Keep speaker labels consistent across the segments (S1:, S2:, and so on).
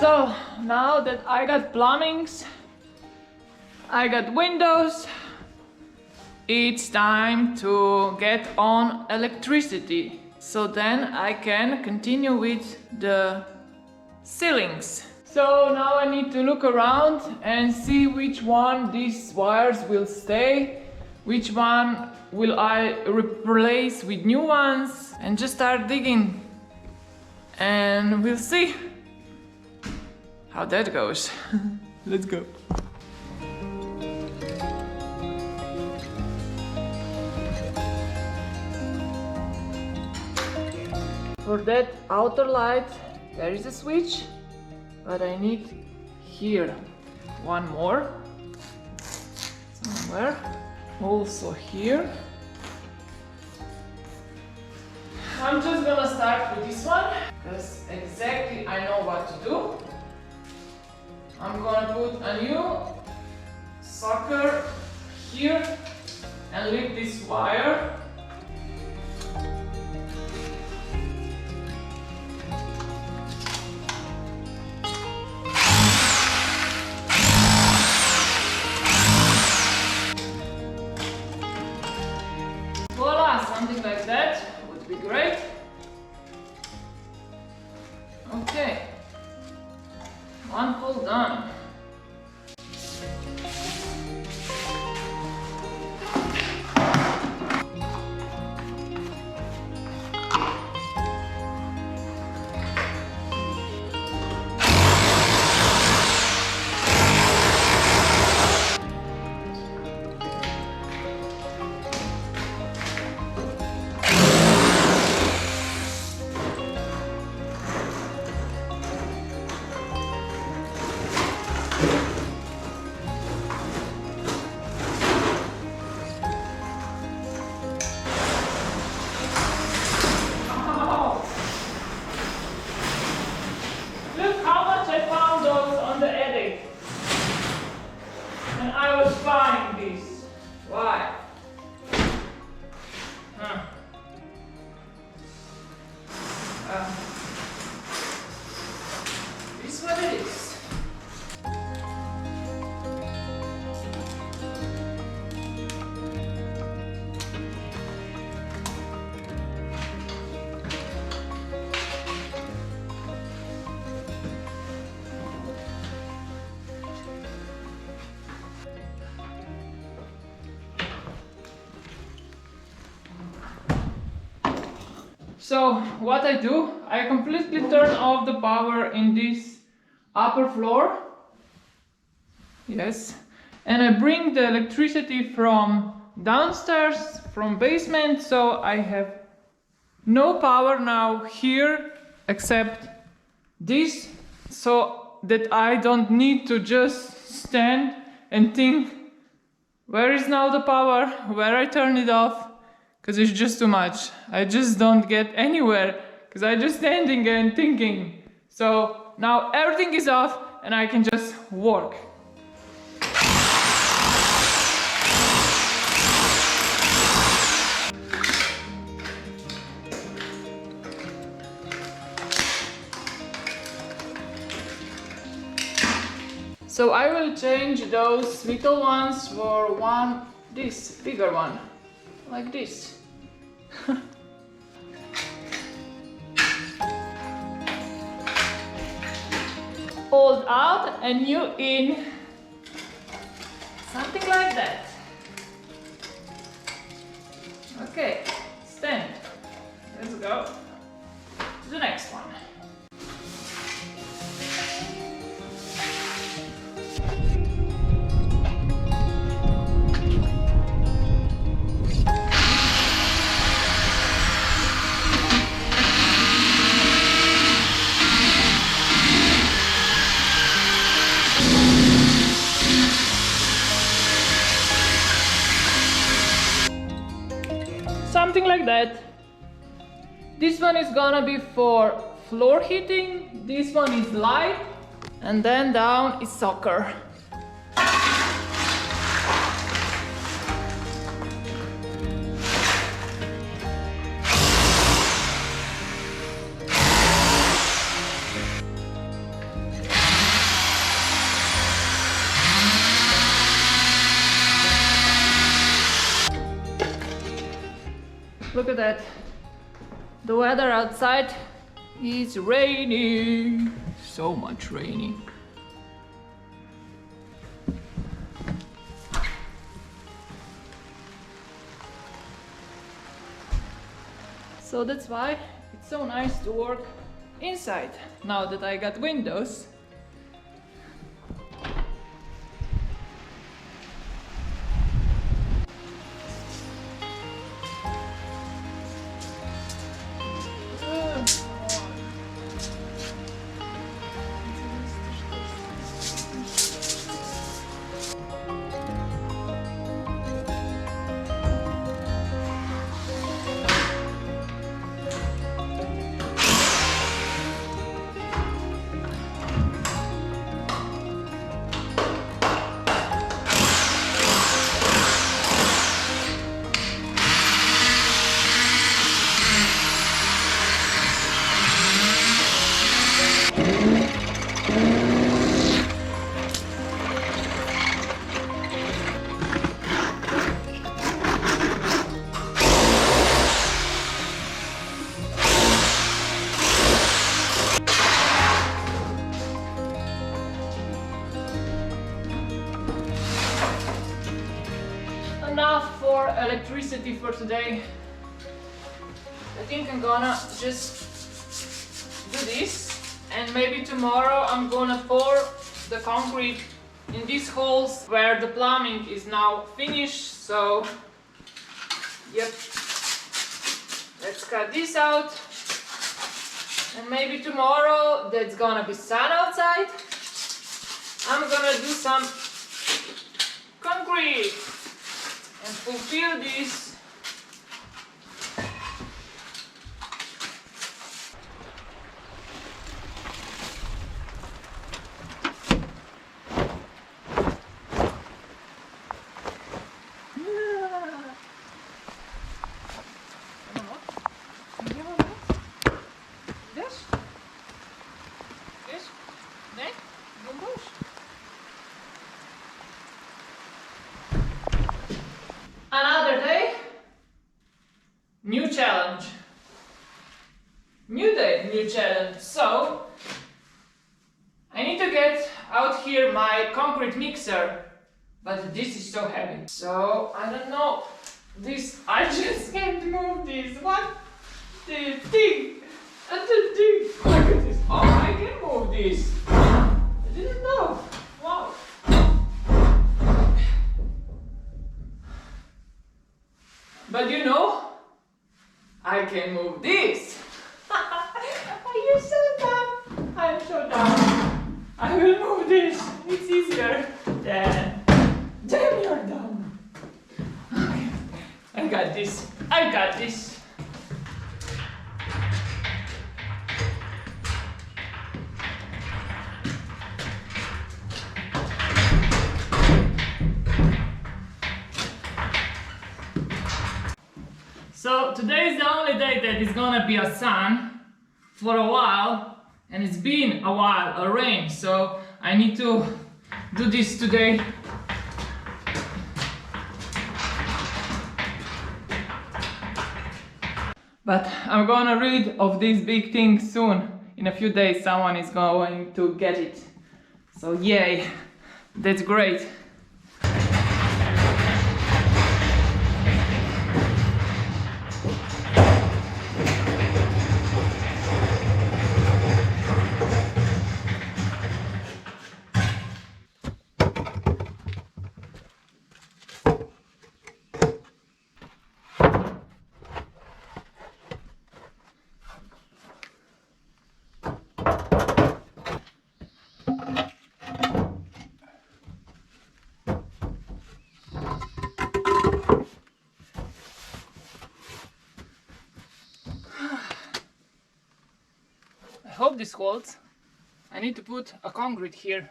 S1: So now that I got plumbings, I got windows, it's time to get on electricity. So then I can continue with the ceilings. So now I need to look around and see which one these wires will stay, which one will I replace with new ones, and just start digging. And we'll see how that goes. Let's go. For that outer light, there is a switch, but I need here one more somewhere. Also here. I'm just gonna start with this one because exactly I know what to do. I'm gonna put a new sucker here and leave this wire. Voila, something like that would be great. Okay, one pull done. Why? This is what it is. So what I do, I completely turn off the power in this upper floor. Yes. And I bring the electricity from downstairs, from basement, so I have no power now here except this, so that I don't need to just stand and think, where is now the power, where I turn it off? Because it's just too much. I just don't get anywhere because I'm just standing and thinking. So now everything is off and I can just work. So I will change those little ones for this bigger one, like this. Old out and new in. Something like that. Okay, stand. Let's go to the next one. Something like that. This one is gonna be for floor heating, this one is light, and then down is soccer. Look at that. The weather outside is raining. So much raining. So that's why it's so nice to work inside now that I got windows. Enough for electricity for today. I think I'm gonna just do this, and maybe tomorrow I'm gonna pour the concrete in these holes where the plumbing is now finished. So yep, let's cut this out, and maybe tomorrow that's gonna be sun outside. I'm gonna do some concrete and fulfill this. Another day, new challenge. New day, new challenge. So I need to get out here my concrete mixer, but this is so heavy. So I don't know. This, I just can't move this. What the thing? And the thing. Look at this. Oh, I can move this. I didn't know. Wow. But you know, I can move this. Are you so dumb? I'm so dumb. I will move this. It's easier. Damn, you're dumb. Okay. I got this. I got this. So today is the only day that is gonna be a sun for a while, and it's been a while, a rain, so I need to do this today. But I'm gonna read of these big things soon. In a few days someone is going to get it. So yay, that's great. I hope this holds. I need to put a concrete here.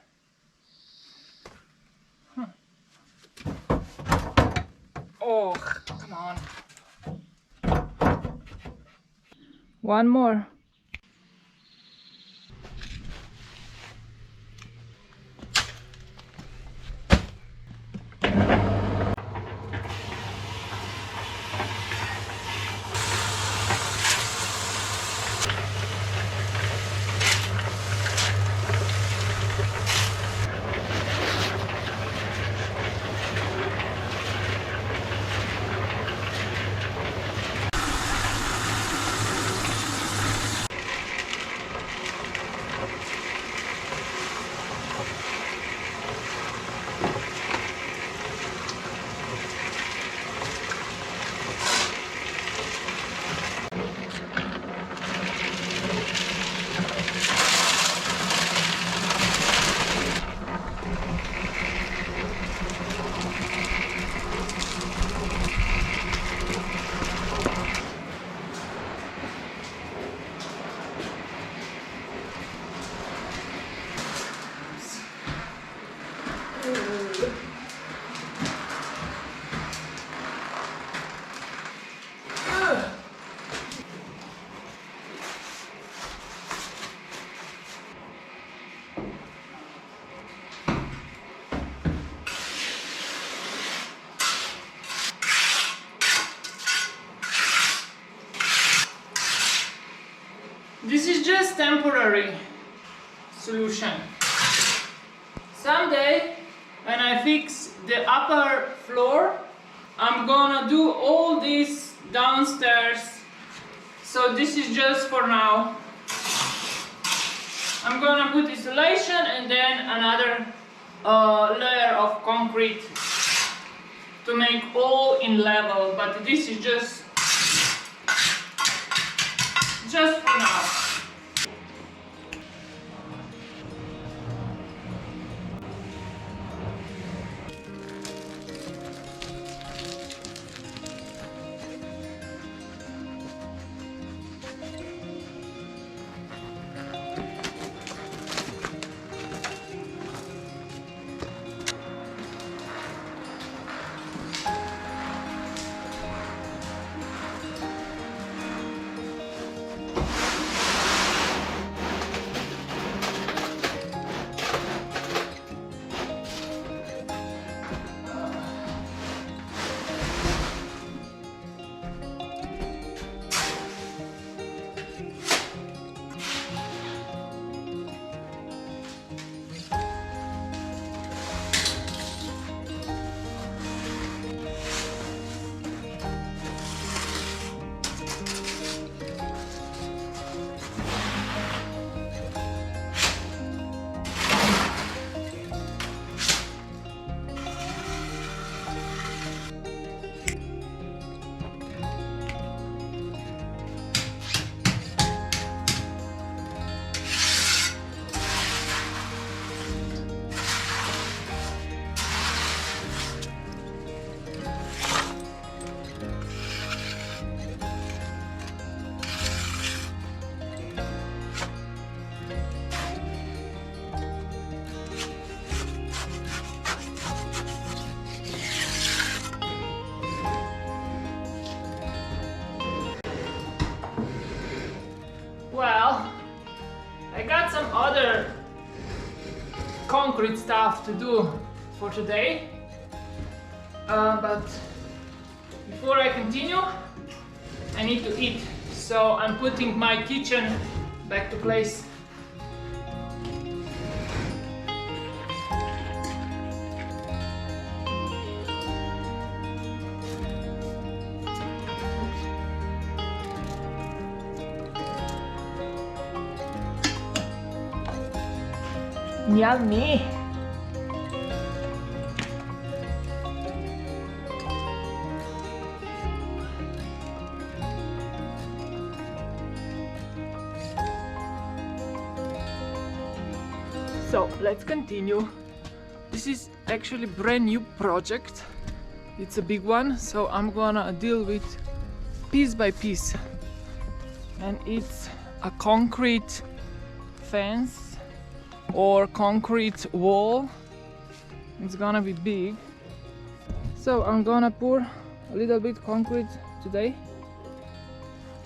S1: Oh, come on. One more. This is just temporary solution. Someday, when I fix the upper floor, I'm gonna do all this downstairs. So this is just for now. I'm gonna put insulation and then another layer of concrete to make all in level, but this is just for now. Well, I got some other concrete stuff to do for today, but before I continue, I need to eat, so I'm putting my kitchen back to place. Yummy! So let's continue. This is actually a brand new project. It's a big one, so I'm gonna deal with piece by piece. And it's a concrete fence or concrete wall. It's gonna be big, so I'm gonna pour a little bit concrete today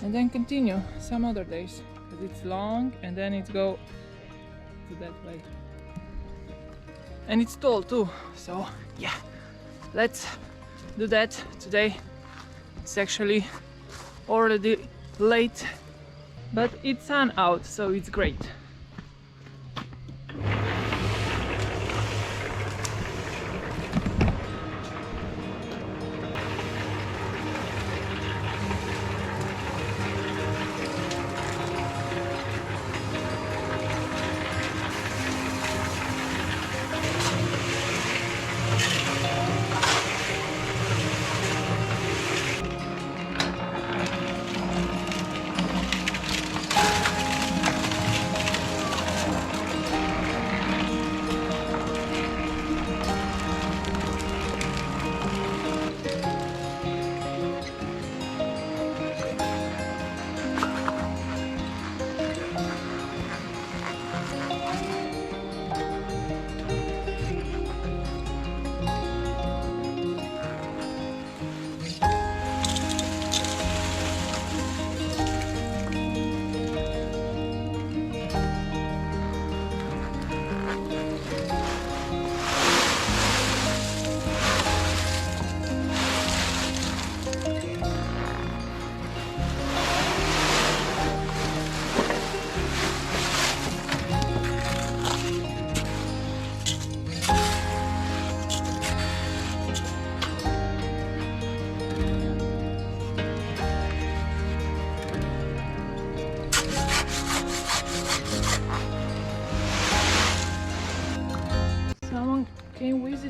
S1: and then continue some other days, because it's long and then it go to that way, and it's tall too, so yeah, let's do that today. It's actually already late, but it's sun out, so it's great.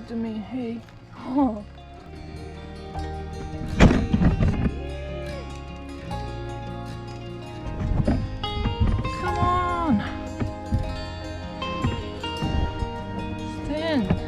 S1: to me. Hey. Oh. Come on. Stand.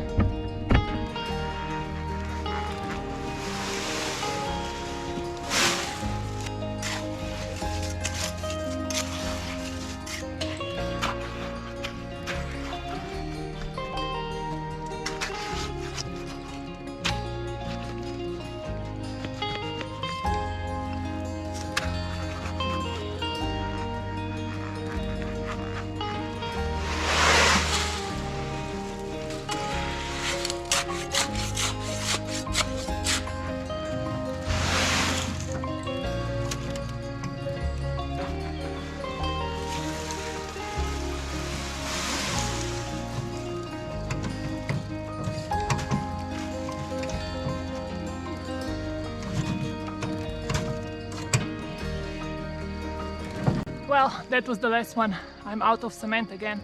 S1: Well, that was the last one. I'm out of cement again,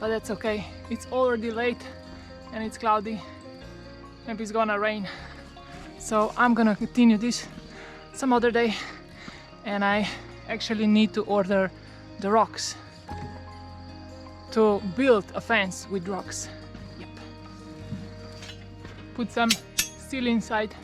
S1: but that's okay. It's already late and it's cloudy. Maybe it's gonna rain. So I'm gonna continue this some other day, and I actually need to order the rocks to build a fence with rocks. Yep. Put some steel inside.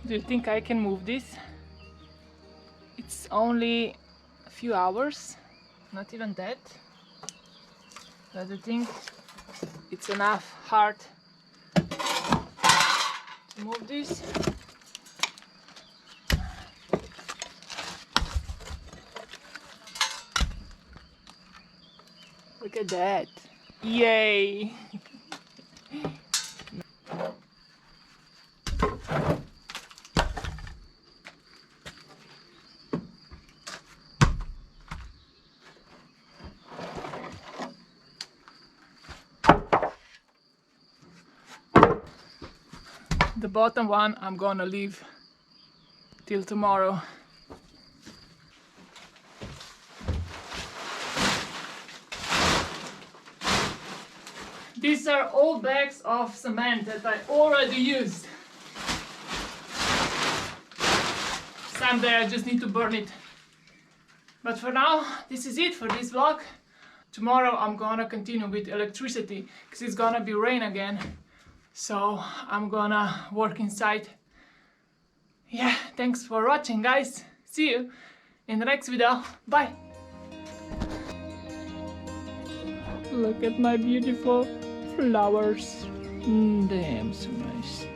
S1: Do you think I can move this? It's only a few hours, not even that. But I think it's enough hard to move this. Look at that. Yay! The bottom one I'm gonna leave till tomorrow. These are all bags of cement that I already used. Someday I just need to burn it. But for now, this is it for this vlog. Tomorrow I'm gonna continue with electricity because it's gonna be rain again. So I'm gonna work inside. Yeah, thanks for watching, guys. See you in the next video. Bye. Look at my beautiful flowers. Damn, so nice.